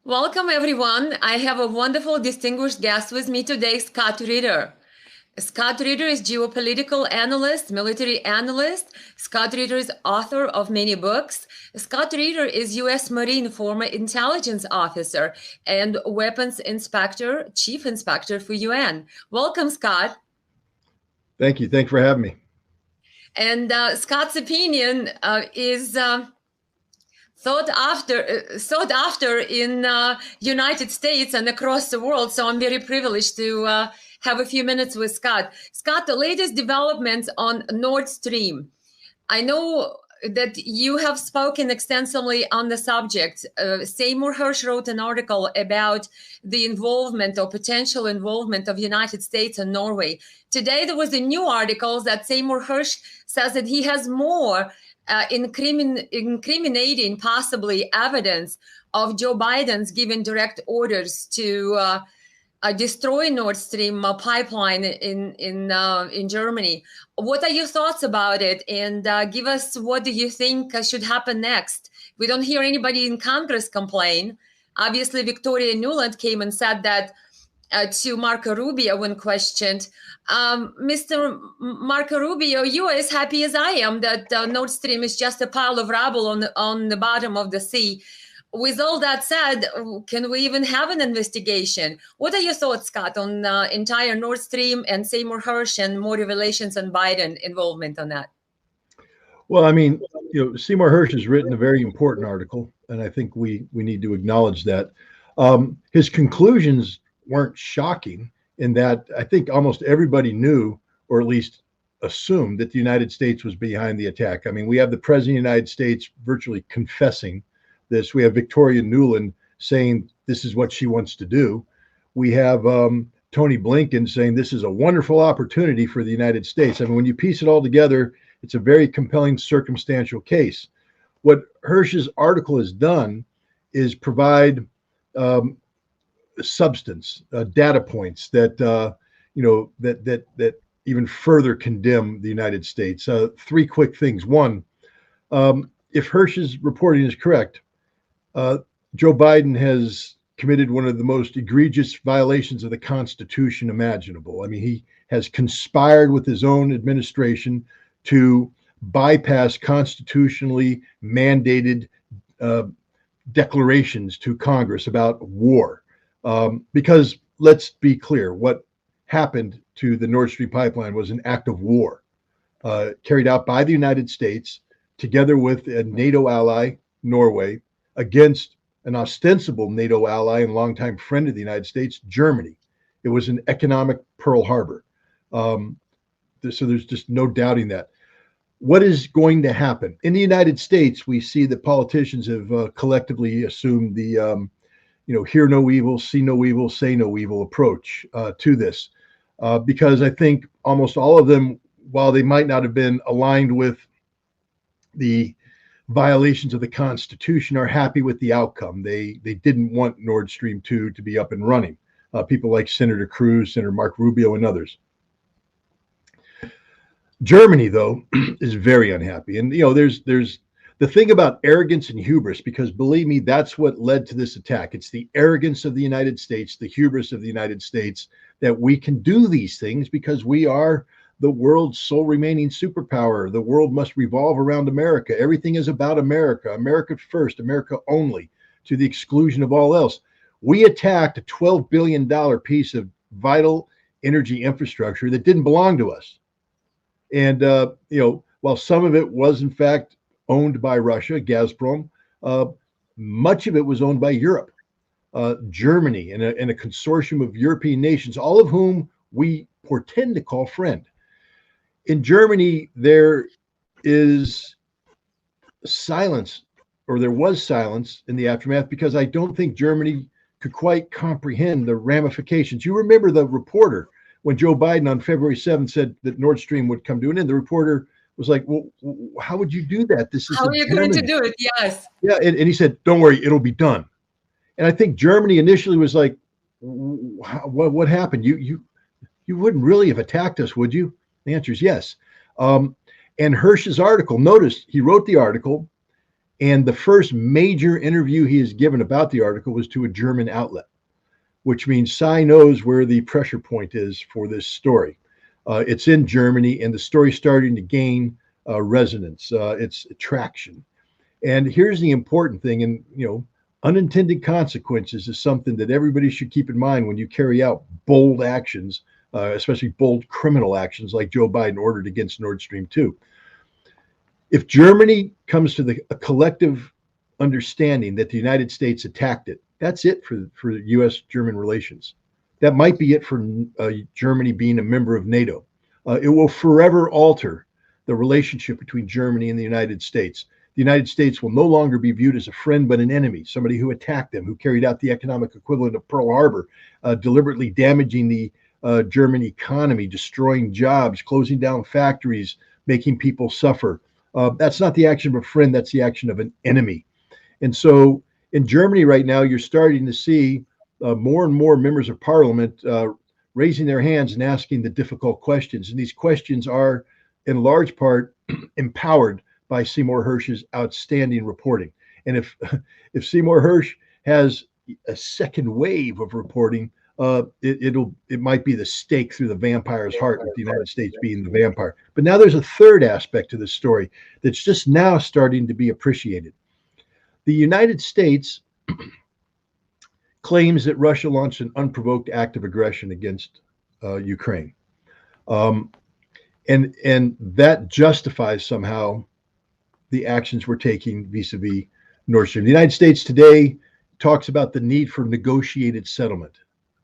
Welcome, everyone. I have a wonderful, distinguished guest with me today, Scott Ritter. Scott Ritter is geopolitical analyst, military analyst. Scott Ritter is author of many books. Scott Ritter is U.S. Marine former intelligence officer and weapons inspector, chief inspector for UN. Welcome, Scott. Thank you. Thanks for having me. And Scott's opinion is sought after in United States and across the world. So I'm very privileged to have a few minutes with Scott. Scott, the latest developments on Nordstream. I know that you have spoken extensively on the subject. Seymour Hersh wrote an article about the involvement or potential involvement of United States and Norway. Today, there was a new article that Seymour Hersh says that he has more incriminating possibly evidence of Joe Biden's giving direct orders to destroy Nord Stream pipeline in Germany. What are your thoughts about it? And give us, what do you think should happen next? We don't hear anybody in Congress complain. Obviously, Victoria Nuland came and said that to Marco Rubio when questioned. Mr. Marco Rubio, you are as happy as I am that Nord Stream is just a pile of rubble on the bottom of the sea. With all that said, can we even have an investigation? What are your thoughts, Scott, on the entire Nord Stream and Seymour Hersh and more revelations on Biden involvement on that? Well, I mean, Seymour Hersh has written a very important article, and I think we need to acknowledge that. His conclusions weren't shocking in that I think almost everybody knew, or at least assumed, that the United States was behind the attack. I mean, we have the President of the United States virtually confessing this. We have Victoria Nuland saying this is what she wants to do. We have Tony Blinken saying this is a wonderful opportunity for the United States. I mean, when you piece it all together, it's a very compelling circumstantial case. What Hersh's article has done is provide substance, data points that that even further condemn the United States. Three quick things. One, if Hersh's reporting is correct, Joe Biden has committed one of the most egregious violations of the Constitution imaginable. I mean, he has conspired with his own administration to bypass constitutionally mandated declarations to Congress about war. Because let's be clear, what happened to the Nord Stream pipeline was an act of war carried out by the United States together with a NATO ally, Norway, against an ostensible NATO ally and longtime friend of the United States, Germany. It was an economic Pearl Harbor. So there's just no doubting that. What is going to happen? In the United States, we see that politicians have collectively assumed the hear no evil, see no evil, say no evil approach to this. Because I think almost all of them, while they might not have been aligned with the violations of the Constitution, are happy with the outcome. They didn't want Nord Stream 2 to be up and running. People like Senator Cruz, Senator Marco Rubio, and others. Germany, though, is very unhappy. And, there's the thing about arrogance and hubris, because believe me, that's what led to this attack. It's the arrogance of the United States, the hubris of the United States, that we can do these things because we are the world's sole remaining superpower. The world must revolve around America. Everything is about America. America first, America only, to the exclusion of all else. We attacked a $12 billion piece of vital energy infrastructure that didn't belong to us. And, while some of it was, in fact, owned by Russia, Gazprom, much of it was owned by Europe, Germany, and a consortium of European nations, all of whom we portend to call friend. In Germany, there is silence, or there was silence in the aftermath, because I don't think Germany could quite comprehend the ramifications. You remember the reporter when Joe Biden on February 7th said that Nord Stream would come to an end. The reporter was like, well, how would you do that? This is how are you going to do it? Yes. Yeah. And he said, don't worry, it'll be done. And I think Germany initially was like, what happened? You wouldn't really have attacked us, would you? The answer is yes. And Hersh's article, notice he wrote the article And the first major interview he has given about the article was to a German outlet, which means Cy knows where the pressure point is for this story. It's in Germany, and the story's starting to gain resonance. It's traction. And here's the important thing, and unintended consequences is something that everybody should keep in mind when you carry out bold actions, especially bold criminal actions like Joe Biden ordered against Nordstream 2. If Germany comes to a collective understanding that the United States attacked it, that's it for U.S.-German relations. That might be it for Germany being a member of NATO. It will forever alter the relationship between Germany and the United States. The United States will no longer be viewed as a friend, but an enemy, somebody who attacked them, who carried out the economic equivalent of Pearl Harbor, deliberately damaging the German economy, destroying jobs, closing down factories, making people suffer. That's not the action of a friend, that's the action of an enemy. And so in Germany right now, you're starting to see more and more members of parliament raising their hands and asking the difficult questions. And these questions are, in large part, empowered by Seymour Hersh's outstanding reporting. And if Seymour Hersh has a second wave of reporting, it might be the stake through the vampire's heart, with the United States being the vampire. But now there's a third aspect to this story that's just now starting to be appreciated. The United States claims that Russia launched an unprovoked act of aggression against Ukraine. And that justifies somehow the actions we're taking vis-a-vis Nordstream. The United States today talks about the need for negotiated settlement.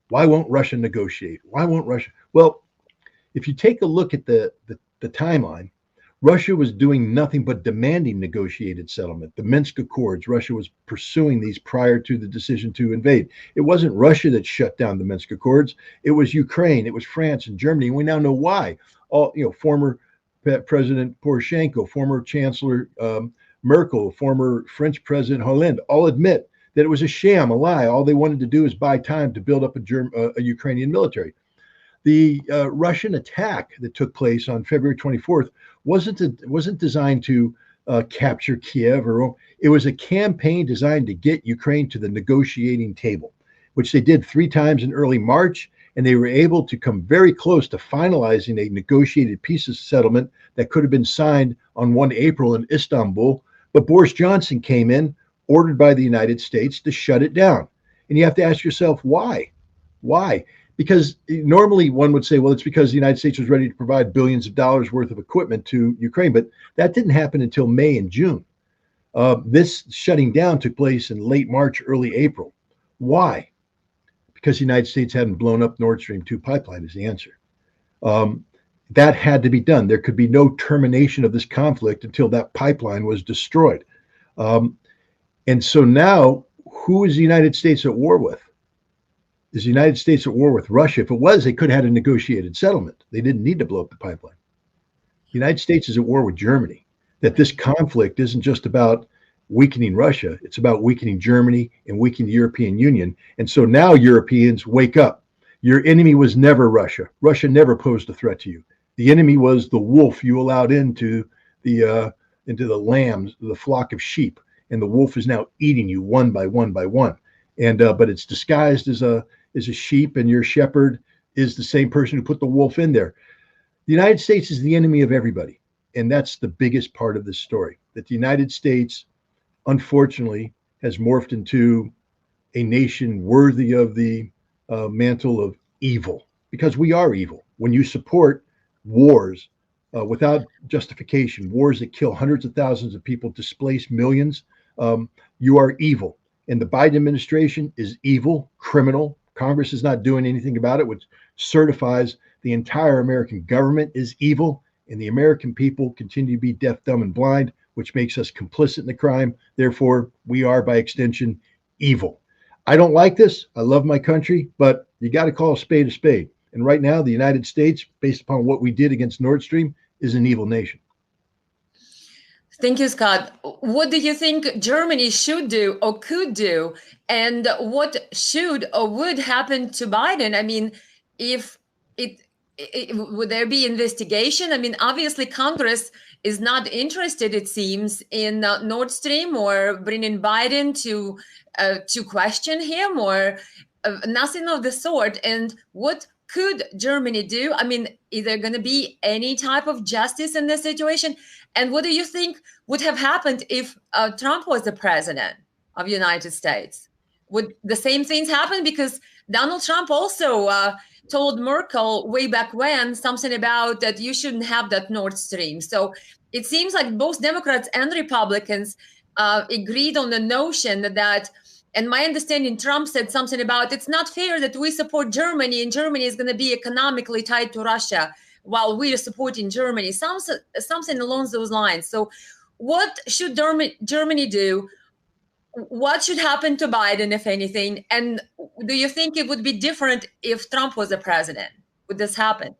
Why won't Russia negotiate? Why won't Russia? Well, if you take a look at the timeline, Russia was doing nothing but demanding negotiated settlement. The Minsk Accords, Russia was pursuing these prior to the decision to invade. It wasn't Russia that shut down the Minsk Accords. It was Ukraine. It was France and Germany. And we now know why. Former President Poroshenko, former Chancellor Merkel, former French President Hollande, all admit that it was a sham, a lie. All they wanted to do is buy time to build up a Ukrainian military. The Russian attack that took place on February 24th wasn't designed to capture Kiev, it was a campaign designed to get Ukraine to the negotiating table, which they did 3 times in early March, and they were able to come very close to finalizing a negotiated peace of settlement that could have been signed on 1 April in Istanbul. But Boris Johnson came in, ordered by the United States, to shut it down. And you have to ask yourself, why? Why? Because normally one would say, well, it's because the United States was ready to provide billions of dollars worth of equipment to Ukraine, but that didn't happen until May and June. This shutting down took place in late March, early April. Why? Because the United States hadn't blown up Nordstream 2 pipeline is the answer. That had to be done. There could be no termination of this conflict until that pipeline was destroyed. And so now, who is the United States at war with? Is the United States at war with Russia? If it was, they could have had a negotiated settlement. They didn't need to blow up the pipeline. The United States is at war with Germany. That this conflict isn't just about weakening Russia, it's about weakening Germany and weakening the European Union. And so now Europeans, wake up. Your enemy was never Russia. Russia never posed a threat to you. The enemy was the wolf you allowed into the lambs, the flock of sheep, and the wolf is now eating you one by one by one. And but it's disguised as a sheep, and your shepherd is the same person who put the wolf in there. The United States is the enemy of everybody, and that's the biggest part of this story. That the United States, unfortunately, has morphed into a nation worthy of the mantle of evil, because we are evil. When you support wars without justification, wars that kill hundreds of thousands of people, displace millions, you are evil. And the Biden administration is evil, criminal. Congress is not doing anything about it, which certifies the entire American government is evil, and the American people continue to be deaf, dumb, and blind, which makes us complicit in the crime. Therefore, we are, by extension, evil. I don't like this. I love my country, but you got to call a spade a spade. And right now, the United States, based upon what we did against Nordstream, is an evil nation. Thank you, Scott. What do you think Germany should do or could do? And what should or would happen to Biden? I mean, if would there be investigation? I mean, obviously, Congress is not interested, it seems, in Nordstream or bringing Biden to question him or nothing of the sort. And what could Germany do? I mean, is there going to be any type of justice in this situation? And what do you think would have happened if Trump was the president of the United States? Would the same things happen? Because Donald Trump also told Merkel way back when something about that you shouldn't have that Nord Stream. So it seems like both Democrats and Republicans agreed on the notion that, and my understanding, Trump said something about it's not fair that we support Germany and Germany is going to be economically tied to Russia while we are supporting Germany, something along those lines. So what should Germany do? What should happen to Biden, if anything? And do you think it would be different if Trump was the president? Would this happen?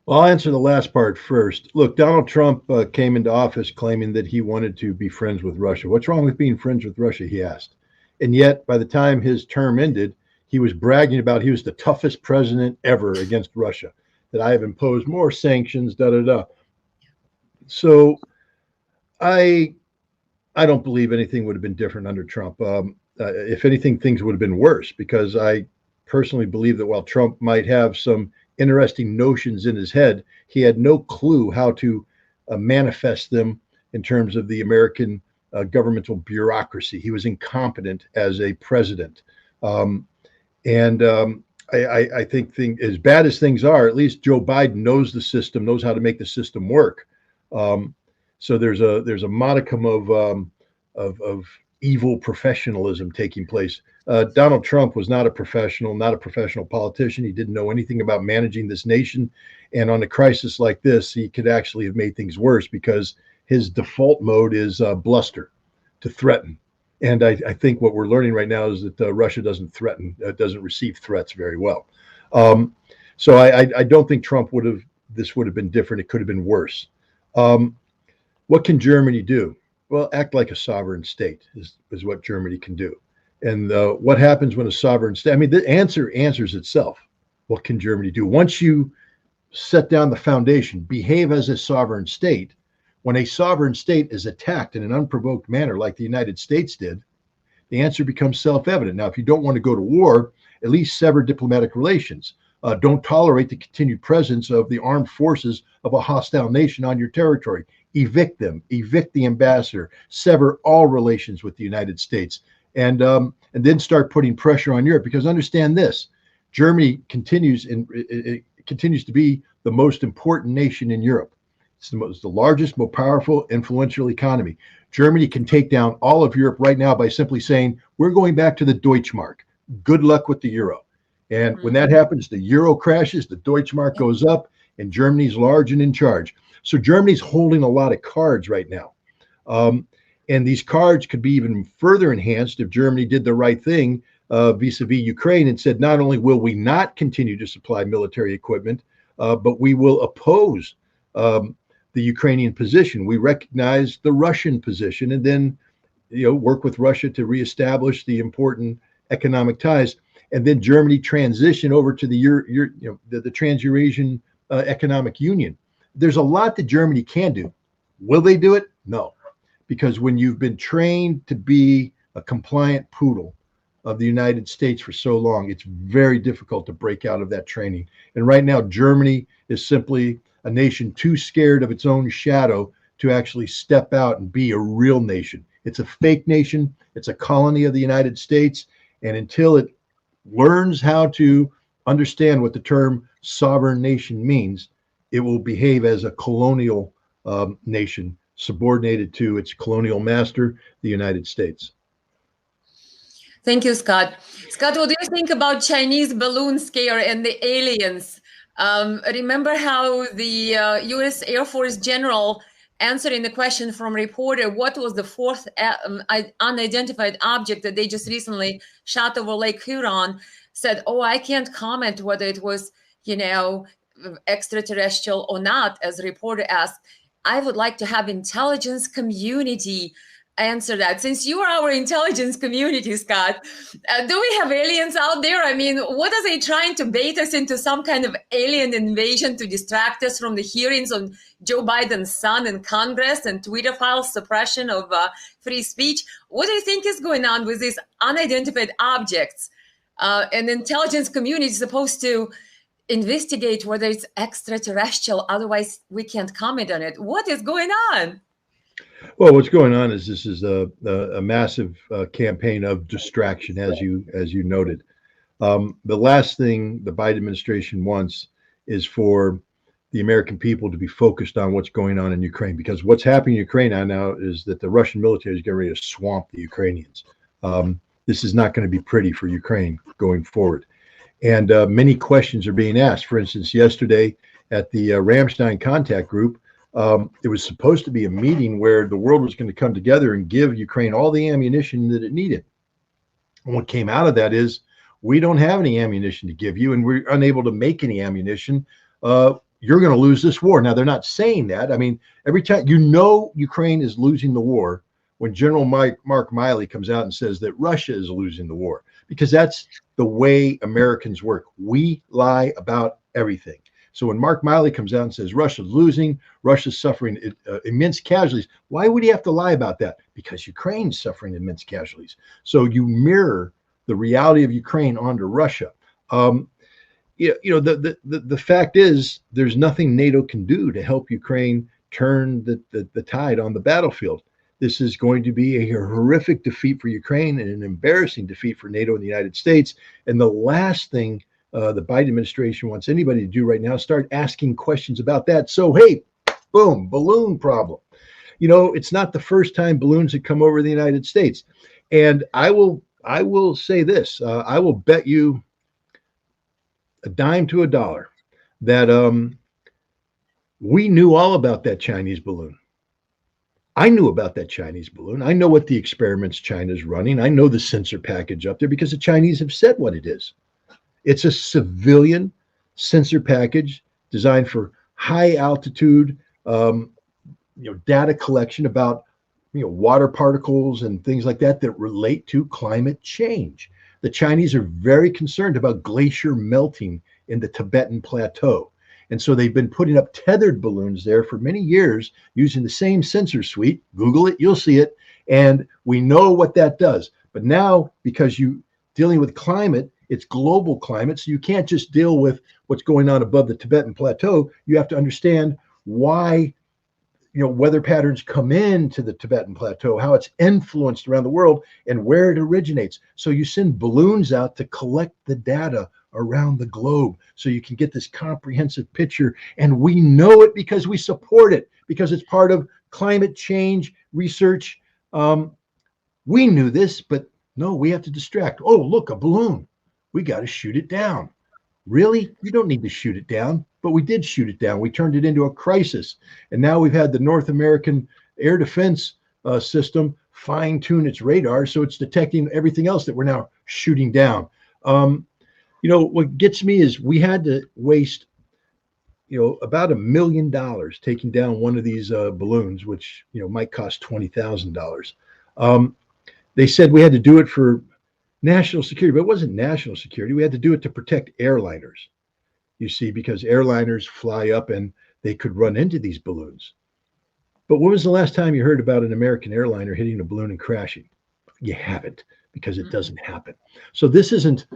Well, I'll answer the last part first. Look, Donald Trump came into office claiming that he wanted to be friends with Russia. What's wrong with being friends with Russia, he asked. And yet, by the time his term ended, he was bragging about he was the toughest president ever against Russia, that I have imposed more sanctions, da-da-da. So I don't believe anything would have been different under Trump. If anything, things would have been worse, because I personally believe that while Trump might have some interesting notions in his head, he had no clue how to manifest them in terms of the American governmental bureaucracy. He was incompetent as a president. I think as bad as things are, at least Joe Biden knows the system, knows how to make the system work. So there's a modicum of evil professionalism taking place. Donald Trump was not a professional politician. He didn't know anything about managing this nation. And on a crisis like this, he could actually have made things worse, because his default mode is bluster, to threaten. And I think what we're learning right now is that Russia doesn't threaten, doesn't receive threats very well. So I don't think this would have been different. It could have been worse. What can Germany do? Well, act like a sovereign state is what Germany can do. And what happens when a sovereign state, I mean, the answer answers itself. What can Germany do? Once you set down the foundation, behave as a sovereign state, when a sovereign state is attacked in an unprovoked manner like the United States did, the answer becomes self-evident. Now, if you don't want to go to war, at least sever diplomatic relations. Don't tolerate the continued presence of the armed forces of a hostile nation on your territory. Evict them, evict the ambassador, sever all relations with the United States, and then start putting pressure on Europe. Because understand this, Germany continues to be the most important nation in Europe. It's the largest, most powerful, influential economy. Germany can take down all of Europe right now by simply saying, we're going back to the Deutschmark. Good luck with the euro. And when that happens, the euro crashes, the Deutschmark goes up, and Germany's large and in charge. So Germany's holding a lot of cards right now. And these cards could be even further enhanced if Germany did the right thing vis-a-vis Ukraine and said, not only will we not continue to supply military equipment, but we will oppose the Ukrainian position. We recognize the Russian position, and then work with Russia to reestablish the important economic ties. And then Germany transition over to the Trans-Eurasian Economic Union. There's a lot that Germany can do. Will they do it? No, because when you've been trained to be a compliant poodle of the United States for so long, it's very difficult to break out of that training. And right now, Germany is simply a nation too scared of its own shadow to actually step out and be a real nation. It's a fake nation. It's a colony of the United States. And until it learns how to understand what the term sovereign nation means, it will behave as a colonial nation subordinated to its colonial master, the United States. Thank you, Scott. Scott, what do you think about Chinese balloon scare and the aliens? Remember how the U.S. Air Force general answering the question from reporter, what was the fourth unidentified object that they just recently shot over Lake Huron, said, oh, I can't comment whether it was, extraterrestrial or not. As the reporter asked, I would like to have intelligence community answer that. Since you are our intelligence community, Scott, do we have aliens out there? I mean, what are they trying to bait us into, some kind of alien invasion to distract us from the hearings on Joe Biden's son in Congress and Twitter files suppression of free speech? What do you think is going on with these unidentified objects? An intelligence community is supposed to investigate whether it's extraterrestrial, otherwise we can't comment on it. What is going on? Well, what's going on is this is a massive campaign of distraction, as you noted. The last thing the Biden administration wants is for the American people to be focused on what's going on in Ukraine, because what's happening in Ukraine now is that the Russian military is getting ready to swamp the Ukrainians. This is not going to be pretty for Ukraine going forward. And many questions are being asked. For instance, yesterday at the Ramstein contact group, it was supposed to be a meeting where the world was going to come together and give Ukraine all the ammunition that it needed. And what came out of that is, we don't have any ammunition to give you, and we're unable to make any ammunition. You're going to lose this war. Now, they're not saying that. I mean, every time Ukraine is losing the war, when General Mark Milley comes out and says that Russia is losing the war, because that's the way Americans work. We lie about everything. So when Mark Milley comes out and says Russia's losing, Russia's suffering immense casualties, why would he have to lie about that? Because Ukraine's suffering immense casualties. So you mirror the reality of Ukraine onto Russia. The fact is, there's nothing NATO can do to help Ukraine turn the tide on the battlefield. This is going to be a horrific defeat for Ukraine and an embarrassing defeat for NATO and the United States. And the last thing the Biden administration wants anybody to do right now is start asking questions about that. So, hey, boom, balloon problem. It's not the first time balloons have come over the United States. And I will say this, I will bet you a dime to a dollar that we knew all about that Chinese balloon. I knew about that Chinese balloon. I know what the experiments China's running. I know the sensor package up there because the Chinese have said what it is. It's a civilian sensor package designed for high altitude, data collection about, water particles and things like that relate to climate change. The Chinese are very concerned about glacier melting in the Tibetan Plateau. And so they've been putting up tethered balloons there for many years using the same sensor suite. Google it, you'll see it. And we know what that does. But now, because you're dealing with climate, it's global climate. So you can't just deal with what's going on above the Tibetan Plateau. You have to understand why, weather patterns come into the Tibetan Plateau, how it's influenced around the world, and where it originates. So you send balloons out to collect the data around the globe so you can get this comprehensive picture. And we know it because we support it, because it's part of climate change research. We knew this, but no, we have to distract. Oh, look, a balloon. We got to shoot it down. Really? You don't need to shoot it down, but we did shoot it down. We turned it into a crisis. And now we've had the North American air defense system fine-tune its radar, so it's detecting everything else that we're now shooting down. What gets me is we had to waste, about $1 million taking down one of these balloons, which, might cost $20,000. They said we had to do it for national security, but it wasn't national security. We had to do it to protect airliners, you see, because airliners fly up and they could run into these balloons. But when was the last time you heard about an American airliner hitting a balloon and crashing? You haven't, because it doesn't happen. So this isn't,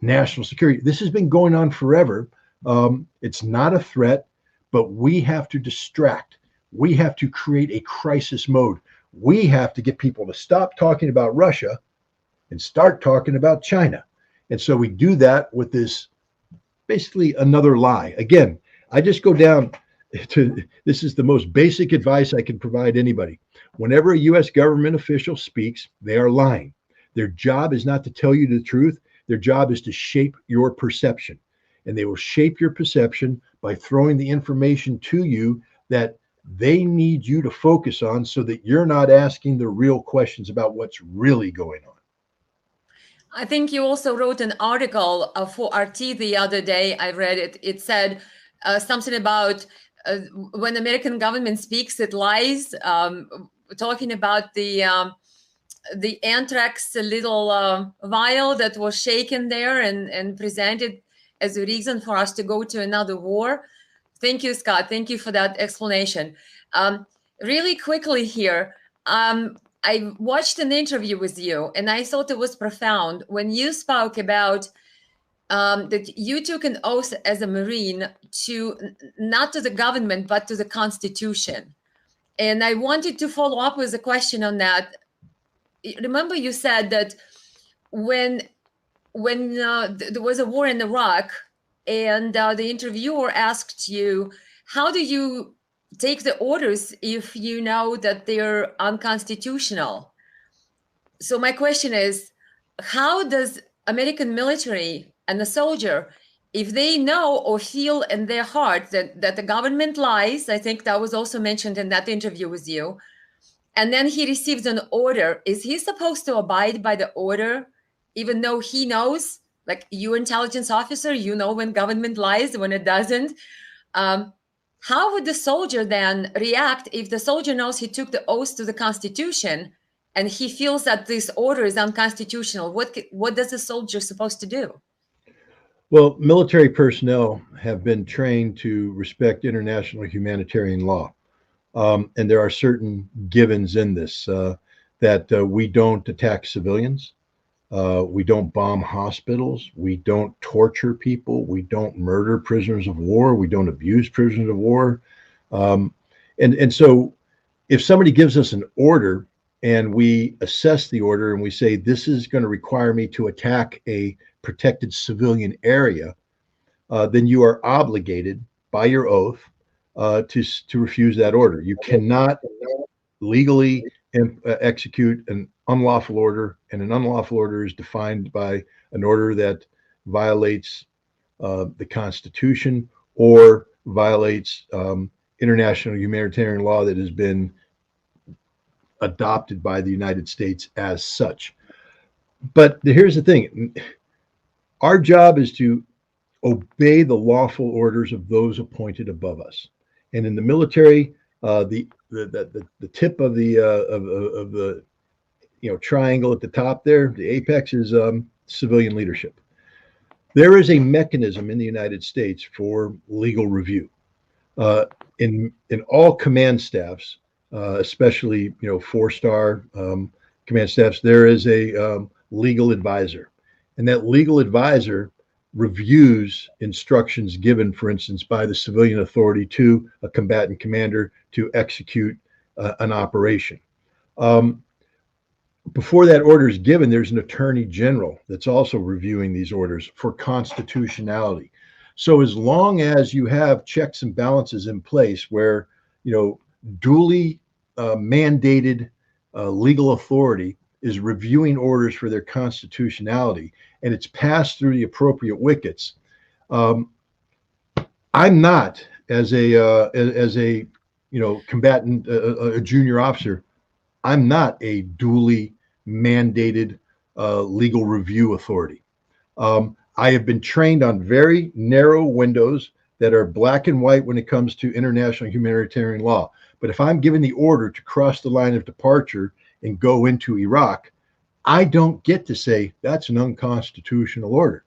national security. This has been going on forever. It's not a threat, but we have to distract. We have to create a crisis mode. We have to get people to stop talking about Russia and start talking about China. And so we do that with this, basically another lie. Again, I just go down to, this is the most basic advice I can provide anybody. Whenever a U.S. government official speaks, they are lying. Their job is not to tell you the truth. Their job is to shape your perception. And they will shape your perception by throwing the information to you that they need you to focus on, so that you're not asking the real questions about what's really going on. I think you also wrote an article for RT the other day. I read it. It said something about when the American government speaks, it lies. talking about the anthrax little vial that was shaken there and presented as a reason for us to go to another war. Thank you, Scott. Thank you for that explanation. Really quickly here, I watched an interview with you, and I thought it was profound when you spoke about that you took an oath as a Marine to not to the government, but to the Constitution. And I wanted to follow up with a question on that. Remember, you said that when there was a war in Iraq, and the interviewer asked you, how do you take the orders if you know that they're unconstitutional? So my question is, how does American military and the soldier, if they know or feel in their heart that the government lies, I think that was also mentioned in that interview with you, and then he receives an order, is he supposed to abide by the order, even though he knows, like you intelligence officer, you know when government lies, when it doesn't? How would the soldier then react if the soldier knows he took the oath to the Constitution and he feels that this order is unconstitutional? What does the soldier supposed to do? Well, military personnel have been trained to respect international humanitarian law. And there are certain givens in this that we don't attack civilians. We don't bomb hospitals. We don't torture people. We don't murder prisoners of war. We don't abuse prisoners of war. And so if somebody gives us an order and we assess the order and we say, this is going to require me to attack a protected civilian area, then you are obligated by your oath to refuse that order. You cannot legally execute an unlawful order, and an unlawful order is defined by an order that violates the Constitution or violates international humanitarian law that has been adopted by the United States as such. But here's the thing. Our job is to obey the lawful orders of those appointed above us. And in the military, the tip of the triangle at the top there, the apex, is civilian leadership. There is a mechanism in the United States for legal review. In all command staffs, especially 4-star command staffs, there is a legal advisor, and that legal advisor reviews instructions given, for instance, by the civilian authority to a combatant commander to execute an operation. Before that order is given, there's an attorney general that's also reviewing these orders for constitutionality. So as long as you have checks and balances in place where, duly mandated legal authority is reviewing orders for their constitutionality, and it's passed through the appropriate wickets, I'm not, as a combatant, a junior officer, I'm not a duly mandated legal review authority. I have been trained on very narrow windows that are black and white when it comes to international humanitarian law. But if I'm given the order to cross the line of departure and go into Iraq, I don't get to say that's an unconstitutional order,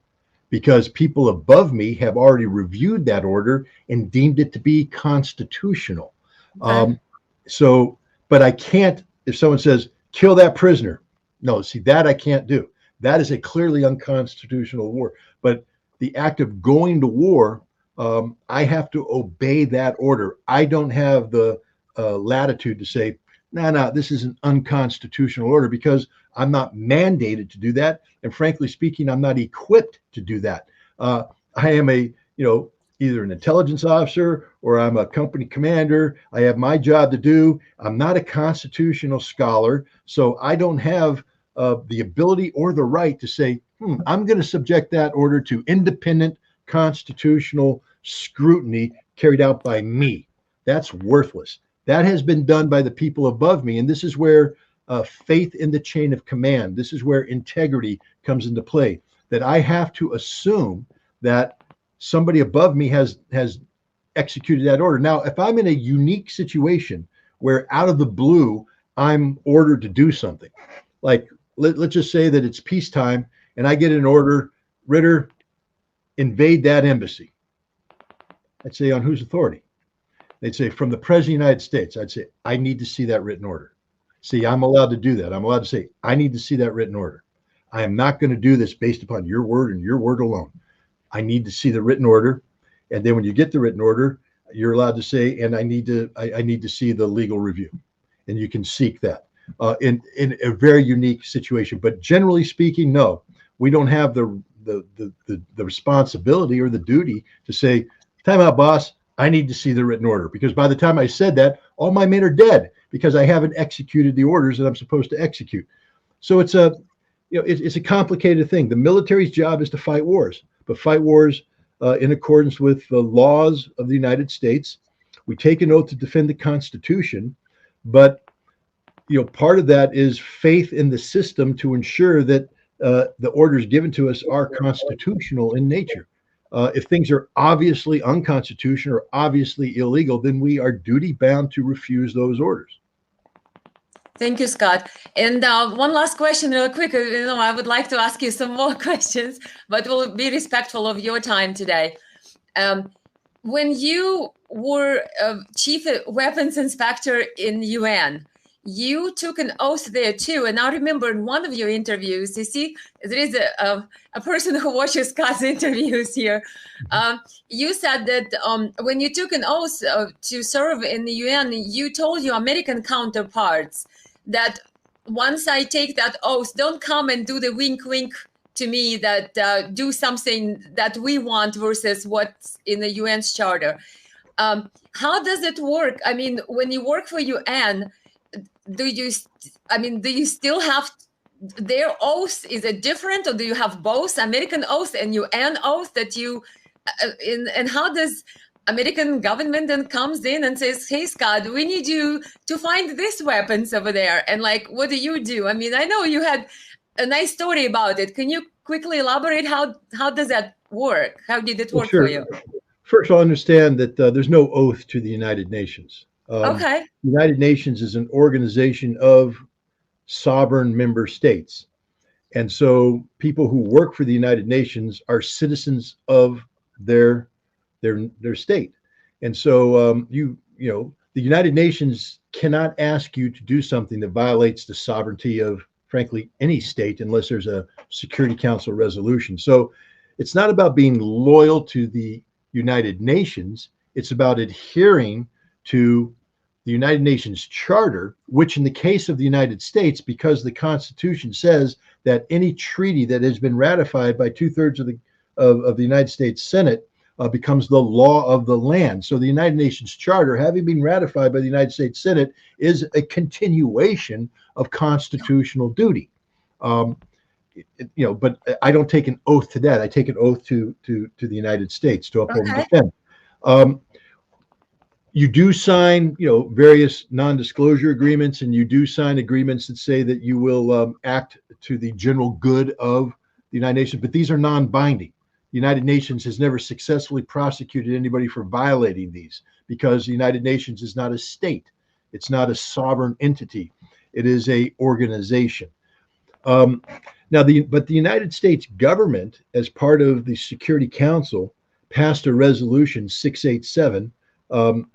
because people above me have already reviewed that order and deemed it to be constitutional. Okay. But I can't, if someone says, kill that prisoner. No, see, that I can't do. That is a clearly unconstitutional war. But the act of going to war, I have to obey that order. I don't have the latitude to say, no, this is an unconstitutional order, because I'm not mandated to do that. And frankly speaking, I'm not equipped to do that. I am either an intelligence officer or I'm a company commander. I have my job to do. I'm not a constitutional scholar, so I don't have the ability or the right to say, I'm going to subject that order to independent constitutional scrutiny carried out by me. That's worthless. That has been done by the people above me. And this is where faith in the chain of command, this is where integrity comes into play, that I have to assume that somebody above me has executed that order. Now, if I'm in a unique situation where out of the blue, I'm ordered to do something. Like, let's just say that it's peacetime and I get an order, Ritter, invade that embassy. I'd say, on whose authority? They'd say, from the President of the United States. I'd say, I need to see that written order. See, I'm allowed to do that. I'm allowed to say, I need to see that written order. I am not going to do this based upon your word and your word alone. I need to see the written order. And then when you get the written order, you're allowed to say, and I need to see the legal review. And you can seek that in a very unique situation. But generally speaking, no, we don't have the responsibility or the duty to say, time out, boss, I need to see the written order. Because by the time I said that, all my men are dead because I haven't executed the orders that I'm supposed to execute. So it's a complicated thing. The military's job is to fight wars, but fight wars in accordance with the laws of the United States. We take an oath to defend the Constitution, but part of that is faith in the system to ensure that the orders given to us are constitutional in nature. If things are obviously unconstitutional or obviously illegal, then we are duty bound to refuse those orders. Thank you, Scott. And one last question real quick. I would like to ask you some more questions, but we'll be respectful of your time today. When you were chief weapons inspector in UN, you took an oath there too. And I remember in one of your interviews, you see, there is a person who watches Scott's interviews here. You said that when you took an oath to serve in the UN, you told your American counterparts that once I take that oath, don't come and do the wink, wink to me that do something that we want versus what's in the UN's charter. How does it work? I mean, when you work for UN, do you still have their oath? Is it different, or do you have both American oath and UN oath that you and how does American government then comes in and says, hey, Scott, we need you to find these weapons over there, and like, what do you do? I mean, I know you had a nice story about it. Can you quickly elaborate how does that work? How did it work for you? First of all, understand that there's no oath to the United Nations. Okay. The United Nations is an organization of sovereign member states. And so people who work for the United Nations are citizens of their state. And so the United Nations cannot ask you to do something that violates the sovereignty of, frankly, any state unless there's a Security Council resolution. So it's not about being loyal to the United Nations. It's about adhering to the United Nations Charter, which in the case of the United States, because the Constitution says that any treaty that has been ratified by 2/3 of the United States Senate becomes the law of the land. So the United Nations Charter, having been ratified by the United States Senate, is a continuation of constitutional duty. But I don't take an oath to that. I take an oath to the United States to uphold and defend. You do sign, various non-disclosure agreements, and you do sign agreements that say that you will act to the general good of the United Nations, but these are non-binding. The United Nations has never successfully prosecuted anybody for violating these because the United Nations is not a state. It's not a sovereign entity. It is a organization. But the United States government, as part of the Security Council, passed a resolution 687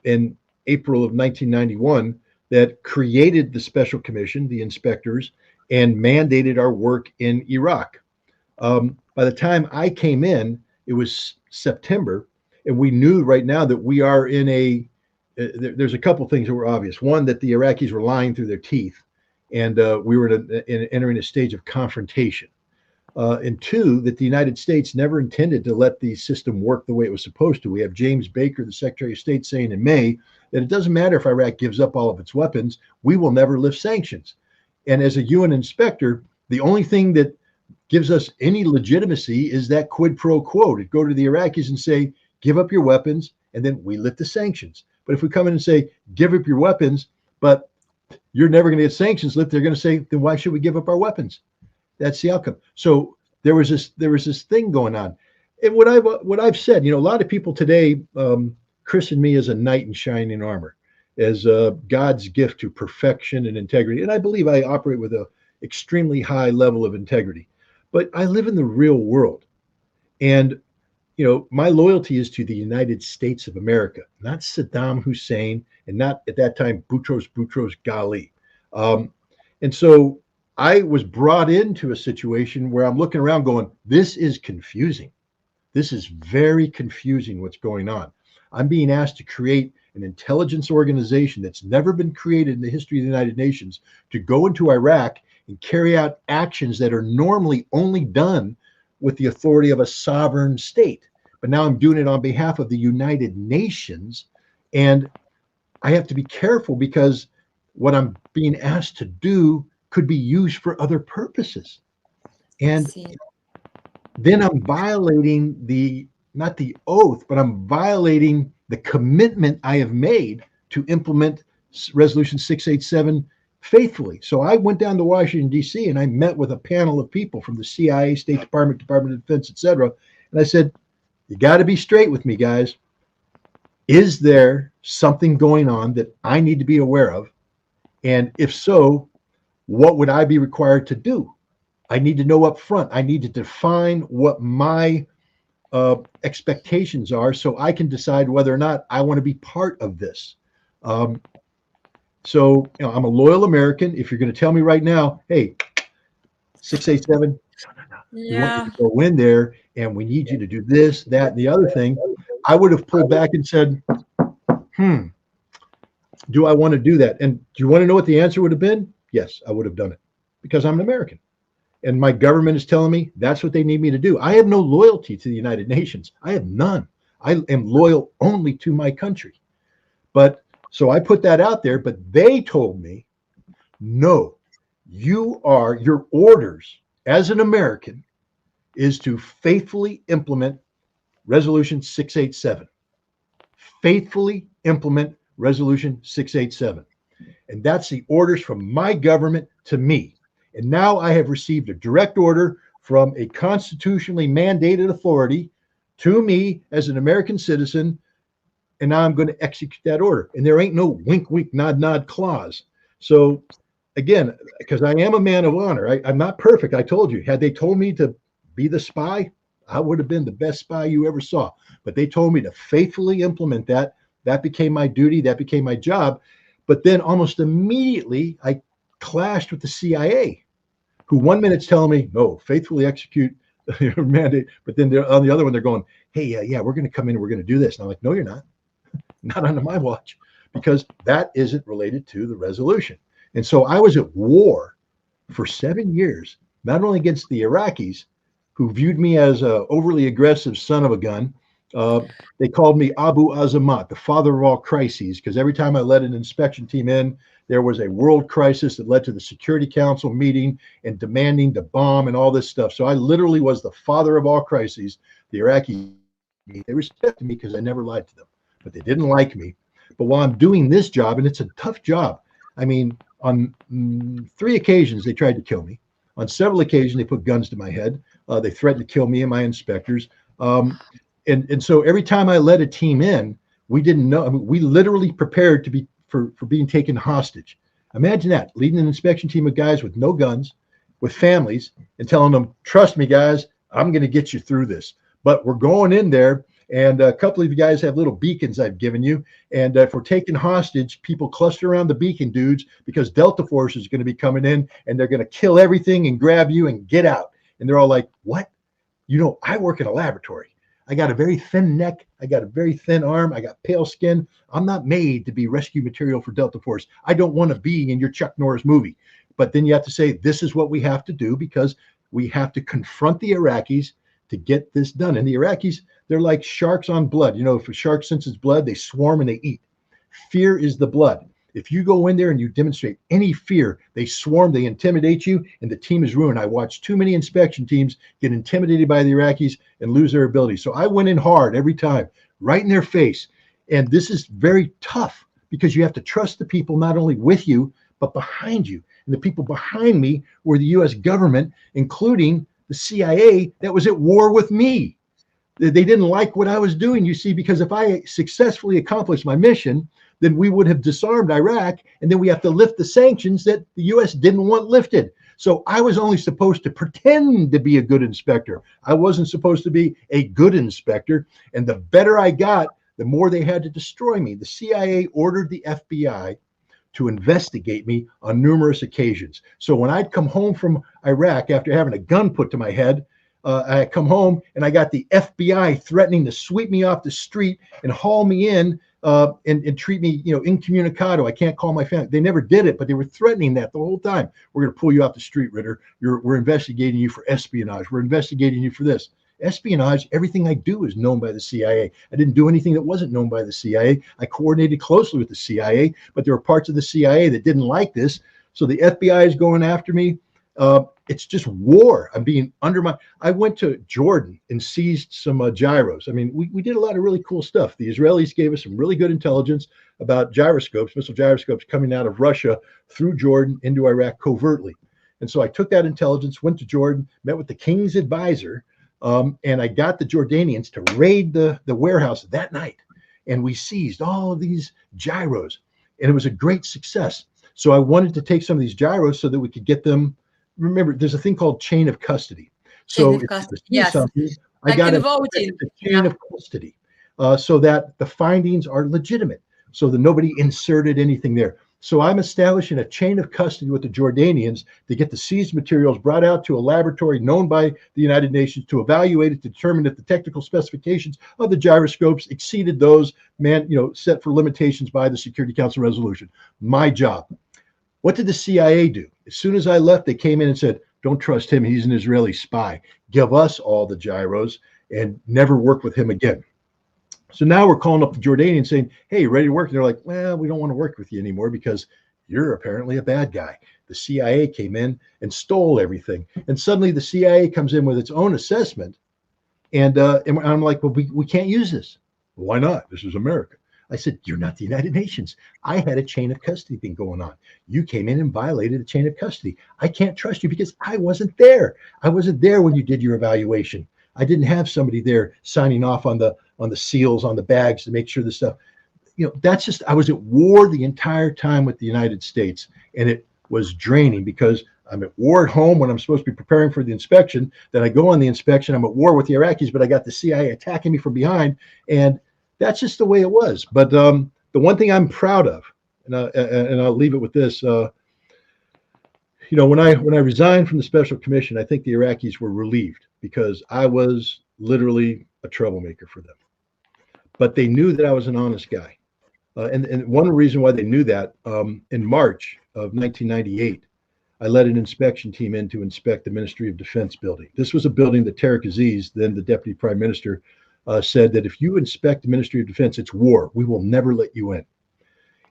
in April of 1991 that created the Special Commission, the inspectors, and mandated our work in Iraq. By the time I came in, it was September, and we knew right now that we are in there's a couple things that were obvious. One, that the Iraqis were lying through their teeth, and we were entering a stage of confrontation. And two, that the United States never intended to let the system work the way it was supposed to. We have James Baker, the Secretary of State, saying in May that it doesn't matter if Iraq gives up all of its weapons, we will never lift sanctions. And as a UN inspector, the only thing that gives us any legitimacy is that quid pro quo, to go to the Iraqis and say, give up your weapons, and then we lift the sanctions. But if we come in and say, give up your weapons, but you're never going to get sanctions lifted, they're going to say, then why should we give up our weapons? That's the outcome. So there was this thing going on. And what I've said, a lot of people today christen me as a knight in shining armor. as God's gift to perfection and integrity. And I believe I operate with a extremely high level of integrity. But I live in the real world. And, my loyalty is to the United States of America, not Saddam Hussein, and not at that time, Boutros Ghali. And so I was brought into a situation where I'm looking around going, this is confusing. This is very confusing what's going on. I'm being asked to create an intelligence organization that's never been created in the history of the United Nations to go into Iraq and carry out actions that are normally only done with the authority of a sovereign state. But now I'm doing it on behalf of the United Nations. And I have to be careful because what I'm being asked to do could be used for other purposes. And then I'm violating not the oath, but I'm violating the commitment I have made to implement Resolution 687 faithfully. So I went down to Washington, D.C., and I met with a panel of people from the CIA, State Department, Department of Defense, et cetera. And I said, you got to be straight with me, guys. Is there something going on that I need to be aware of? And if so, what would I be required to do? I need to know up front. I need to define what my expectations are so I can decide whether or not I want to be part of this. So I'm a loyal American. If you're going to tell me right now, hey, 687, we want you to go in there and we need you to do this, that, and the other thing, I would have pulled back and said, do I want to do that? And do you want to know what the answer would have been? Yes, I would have done it because I'm an American. And my government is telling me that's what they need me to do. I have no loyalty to the United Nations. I have none. I am loyal only to my country. But so I put that out there, but they told me, no, your orders as an American is to faithfully implement Resolution 687. Faithfully implement Resolution 687. And that's the orders from my government to me. And now I have received a direct order from a constitutionally mandated authority to me as an American citizen. And now I'm going to execute that order. And there ain't no wink, wink, nod, nod clause. So again, because I am a man of honor, I'm not perfect. I told you, had they told me to be the spy, I would have been the best spy you ever saw. But they told me to faithfully implement that. That became my duty. That became my job. But then almost immediately, I clashed with the CIA, who 1 minute's telling me, no, faithfully execute your mandate. But then on the other one, they're going, hey, yeah, we're going to come in and we're going to do this. And I'm like, no, you're not. Not under my watch, because that isn't related to the resolution. And so I was at war for 7 years, not only against the Iraqis, who viewed me as an overly aggressive son of a gun. They called me Abu Azamat, the father of all crises, because every time I led an inspection team in, there was a world crisis that led to the Security Council meeting and demanding to bomb and all this stuff. So I literally was the father of all crises. The Iraqis, they respected me because I never lied to them, but they didn't like me. But while I'm doing this job, and it's a tough job, I mean, on 3 occasions, they tried to kill me. On several occasions, they put guns to my head. They threatened to kill me and my inspectors. And so every time I led a team in, we didn't know. I mean, we literally prepared to be for being taken hostage. Imagine that, leading an inspection team of guys with no guns, with families, and telling them, trust me, guys, I'm going to get you through this. But we're going in there, and a couple of you guys have little beacons I've given you. And if we're taking hostage, people cluster around the beacon dudes because Delta Force is going to be coming in, and they're going to kill everything and grab you and get out. And they're all like, what? I work in a laboratory. I got a very thin neck. I got a very thin arm. I got pale skin. I'm not made to be rescue material for Delta Force. I don't want to be in your Chuck Norris movie. But then you have to say, this is what we have to do because we have to confront the Iraqis to get this done. And the Iraqis, they're like sharks on blood. If a shark senses blood, they swarm and they eat. Fear is the blood. If you go in there and you demonstrate any fear, they swarm, they intimidate you, and the team is ruined. I watched too many inspection teams get intimidated by the Iraqis and lose their ability. So I went in hard every time, right in their face. And this is very tough because you have to trust the people not only with you, but behind you. And the people behind me were the U.S. government, including the CIA that was at war with me. They didn't like what I was doing, you see, because if I successfully accomplished my mission, then we would have disarmed Iraq, and then we have to lift the sanctions that the U.S. didn't want lifted. So I was only supposed to pretend to be a good inspector. I wasn't supposed to be a good inspector. And the better I got, the more they had to destroy me. The CIA ordered the FBI to investigate me on numerous occasions. So when I'd come home from Iraq after having a gun put to my head, I come home and I got the FBI threatening to sweep me off the street and haul me in and treat me, incommunicado. I can't call my family. They never did it, but they were threatening that the whole time. We're going to pull you off the street, Ritter. We're investigating you for espionage. We're investigating you for this. Espionage, everything I do is known by the CIA. I didn't do anything that wasn't known by the CIA. I coordinated closely with the CIA, but there were parts of the CIA that didn't like this. So the FBI is going after me. It's just war. I'm being undermined. I went to Jordan and seized some gyros. I mean, we did a lot of really cool stuff. The Israelis gave us some really good intelligence about gyroscopes, missile gyroscopes coming out of Russia through Jordan into Iraq covertly. And so I took that intelligence, went to Jordan, met with the king's advisor, and I got the Jordanians to raid the warehouse that night. And we seized all of these gyros. And it was a great success. So I wanted to take some of these gyros so that we could get them. Remember, there's a thing called chain of custody. So if yes, I got a chain of custody so that the findings are legitimate, so that nobody inserted anything there. So I'm establishing a chain of custody with the Jordanians to get the seized materials brought out to a laboratory known by the United Nations to evaluate it, to determine if the technical specifications of the gyroscopes exceeded those set for limitations by the Security Council resolution. My job. What did the CIA do? As soon as I left, they came in and said, don't trust him. He's an Israeli spy. Give us all the gyros and never work with him again. So now we're calling up the Jordanians saying, hey, ready to work? And they're like, well, we don't want to work with you anymore because you're apparently a bad guy. The CIA came in and stole everything. And suddenly the CIA comes in with its own assessment. And I'm like, well, we can't use this. Why not? This is America. I said, you're not the United Nations. I had a chain of custody thing going on. You came in and violated the chain of custody. I can't trust you because I wasn't there. I wasn't there when you did your evaluation. I didn't have somebody there signing off on the seals, on the bags to make sure the stuff, that's just, I was at war the entire time with the United States. And it was draining because I'm at war at home when I'm supposed to be preparing for the inspection. Then I go on the inspection. I'm at war with the Iraqis, but I got the CIA attacking me from behind. And that's just the way it was. But the one thing I'm proud of, and I'll leave it with this, when I resigned from the Special Commission, I think the Iraqis were relieved because I was literally a troublemaker for them. But they knew that I was an honest guy. And one reason why they knew that, in March of 1998, I led an inspection team in to inspect the Ministry of Defense building. This was a building that Tariq Aziz, then the Deputy Prime Minister, said that if you inspect the Ministry of Defense, it's war. We will never let you in.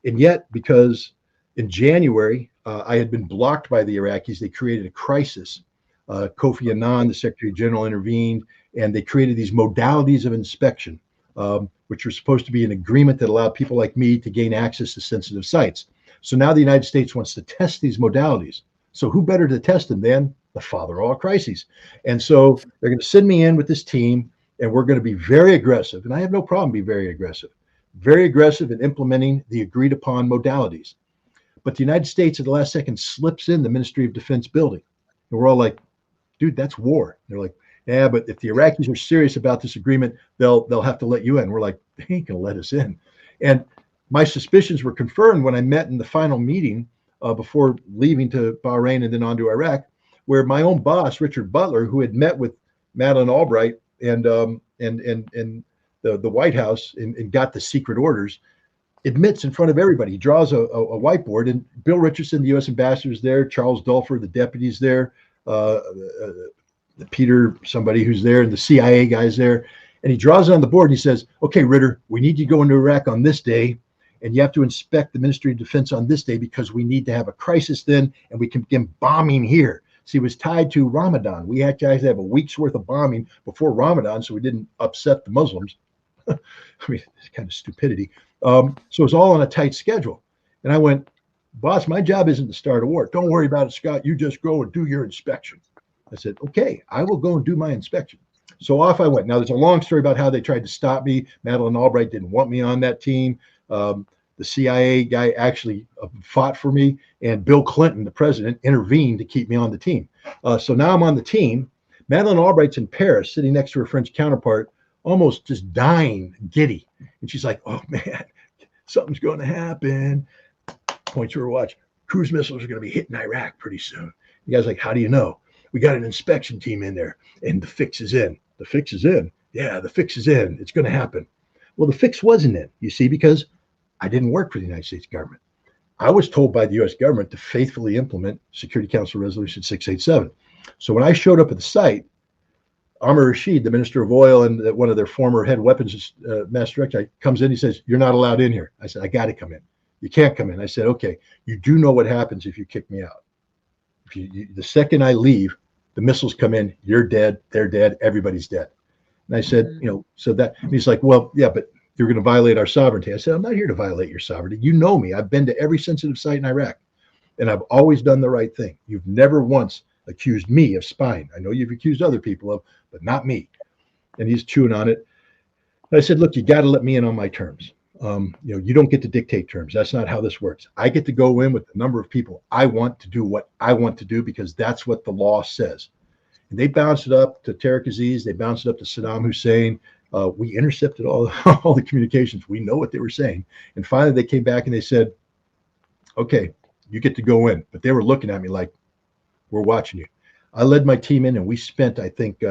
And yet, because in January, I had been blocked by the Iraqis, they created a crisis. Kofi Annan, the Secretary General, intervened, and they created these modalities of inspection, which were supposed to be an agreement that allowed people like me to gain access to sensitive sites. So now the United States wants to test these modalities. So who better to test them than the father of all crises? And so they're going to send me in with this team, and we're going to be very aggressive. And I have no problem being very aggressive in implementing the agreed upon modalities. But the United States at the last second slips in the Ministry of Defense building. And we're all like, dude, that's war. And they're like, yeah, but if the Iraqis are serious about this agreement, they'll have to let you in. We're like, they ain't going to let us in. And my suspicions were confirmed when I met in the final meeting before leaving to Bahrain and then on to Iraq, where my own boss, Richard Butler, who had met with Madeleine Albright and the White House and got the secret orders, admits in front of everybody. He draws a whiteboard, and Bill Richardson, the U.S. ambassador, is there. Charles Dulfer, the deputy's there. Peter, somebody who's there, and the CIA guy's there. And he draws it on the board and he says, okay, Ritter, we need you to go into Iraq on this day, and you have to inspect the Ministry of Defense on this day because we need to have a crisis then, and we can begin bombing here. So he was tied to Ramadan. We had to have a week's worth of bombing before Ramadan so we didn't upset the Muslims. I mean, it's kind of stupidity. So it's all on a tight schedule. And I went, boss, my job isn't to start a war. Don't worry about it, Scott. You just go and do your inspection. I said, okay, I will go and do my inspection. So off I went. Now, there's a long story about how they tried to stop me. Madeleine Albright didn't want me on that team. The CIA guy actually fought for me, and Bill Clinton, the president, intervened to keep me on the team. So now I'm on the team. Madeleine Albright's in Paris, sitting next to her French counterpart, almost just dying, giddy. And she's like, oh, man, something's going to happen. Points to her watch. Cruise missiles are going to be hitting Iraq pretty soon. The guy's like, how do you know? We got an inspection team in there, and the fix is in. The fix is in? Yeah, the fix is in. It's going to happen. Well, the fix wasn't in, you see, because I didn't work for the United States government. I was told by the U.S. government to faithfully implement Security Council Resolution 687. So when I showed up at the site, Amr Rashid, the Minister of Oil and one of their former head weapons master director, comes in. He says, you're not allowed in here. I said, I got to come in. You can't come in. I said, okay, you do know what happens if you kick me out. If the second I leave, the missiles come in, you're dead, they're dead, everybody's dead. And I said, so that, and he's like, well, yeah, but you're going to violate our sovereignty. I said, I'm not here to violate your sovereignty. You know me. I've been to every sensitive site in Iraq, and I've always done the right thing. You've never once accused me of spying. I know you've accused other people of, but not me. And he's chewing on it. And I said, look, you got to let me in on my terms. You don't get to dictate terms. That's not how this works. I get to go in with the number of people I want to do what I want to do, because that's what the law says. And they bounced it up to Tariq Aziz. They bounced it up to Saddam Hussein. We intercepted all the communications. We know what they were saying. And finally, they came back and they said, okay, you get to go in. But they were looking at me like, we're watching you. I led my team in, and we spent, I think,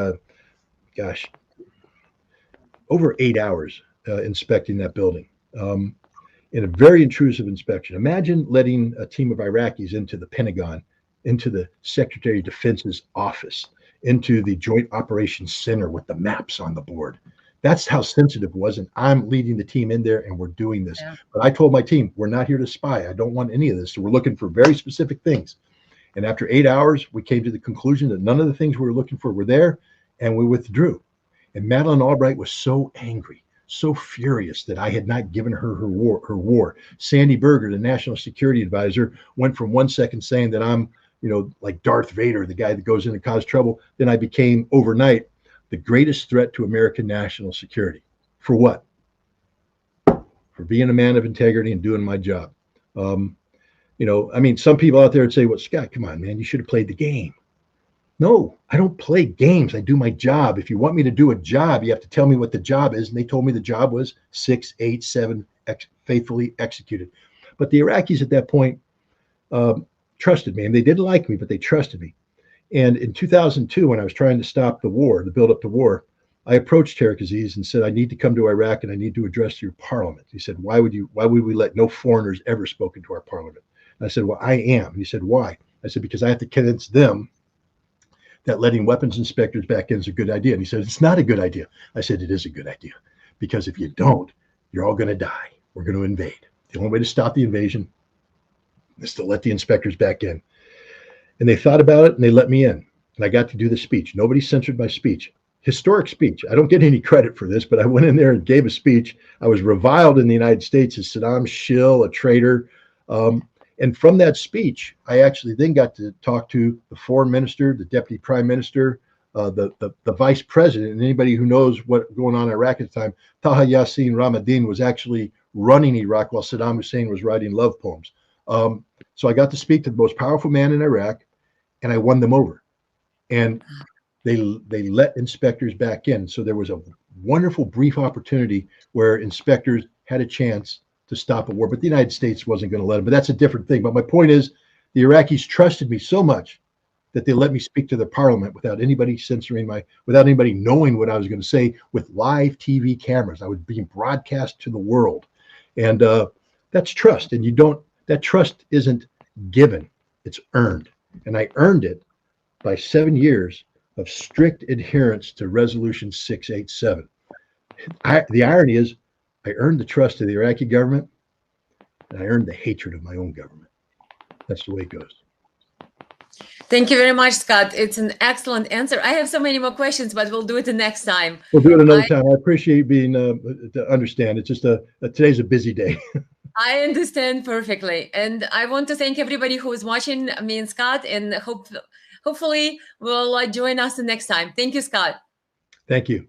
over 8 hours inspecting that building. In a very intrusive inspection. Imagine letting a team of Iraqis into the Pentagon, into the Secretary of Defense's office, into the Joint Operations Center with the maps on the board. That's how sensitive it was. And I'm leading the team in there, and we're doing this. Yeah. But I told my team, we're not here to spy. I don't want any of this. So we're looking for very specific things. And after 8 hours, we came to the conclusion that none of the things we were looking for were there, and we withdrew. And Madeleine Albright was so angry, so furious that I had not given her her war. Sandy Berger, the national security advisor, went from 1 second saying that I'm, like Darth Vader, the guy that goes in and cause trouble. Then I became overnight the greatest threat to American national security. For what? For being a man of integrity and doing my job. Some people out there would say, well, Scott, come on, man, you should have played the game. No, I don't play games. I do my job. If you want me to do a job, you have to tell me what the job is. And they told me the job was 687, faithfully executed. But the Iraqis at that point trusted me, and they didn't like me, but they trusted me. And in 2002, when I was trying to stop the war, to build up the war, I approached Tariq Aziz and said, I need to come to Iraq, and I need to address your parliament. He said, why would we let no foreigners ever spoken to our parliament? And I said, well, I am. He said, why? I said, because I have to convince them that letting weapons inspectors back in is a good idea. And he said, it's not a good idea. I said, it is a good idea, because if you don't, you're all going to die. We're going to invade. The only way to stop the invasion is to let the inspectors back in. And they thought about it, and they let me in. And I got to do the speech. Nobody censored my speech. Historic speech. I don't get any credit for this, but I went in there and gave a speech. I was reviled in the United States as Saddam's shill, a traitor. And from that speech, I actually then got to talk to the foreign minister, the deputy prime minister, the vice president, and anybody who knows what's going on in Iraq at the time. Taha Yassin Ramadan was actually running Iraq while Saddam Hussein was writing love poems. So I got to speak to the most powerful man in Iraq, and I won them over. And they let inspectors back in. So there was a wonderful brief opportunity where inspectors had a chance to stop a war, but the United States wasn't going to let them. But that's a different thing. But my point is, the Iraqis trusted me so much that they let me speak to their parliament without anybody censoring without anybody knowing what I was going to say, with live TV cameras. I was being broadcast to the world. And that's trust. And that trust isn't given, it's earned. And I earned it by 7 years of strict adherence to Resolution 687. The irony is, I earned the trust of the Iraqi government, and I earned the hatred of my own government. That's the way it goes. Thank you very much, Scott. It's an excellent answer. I have so many more questions, but we'll do it the next time. We'll do it another time. I appreciate being to understand. It's just today's a busy day. I understand perfectly. And I want to thank everybody who is watching me and Scott, and hopefully will join us the next time. Thank you, Scott. Thank you.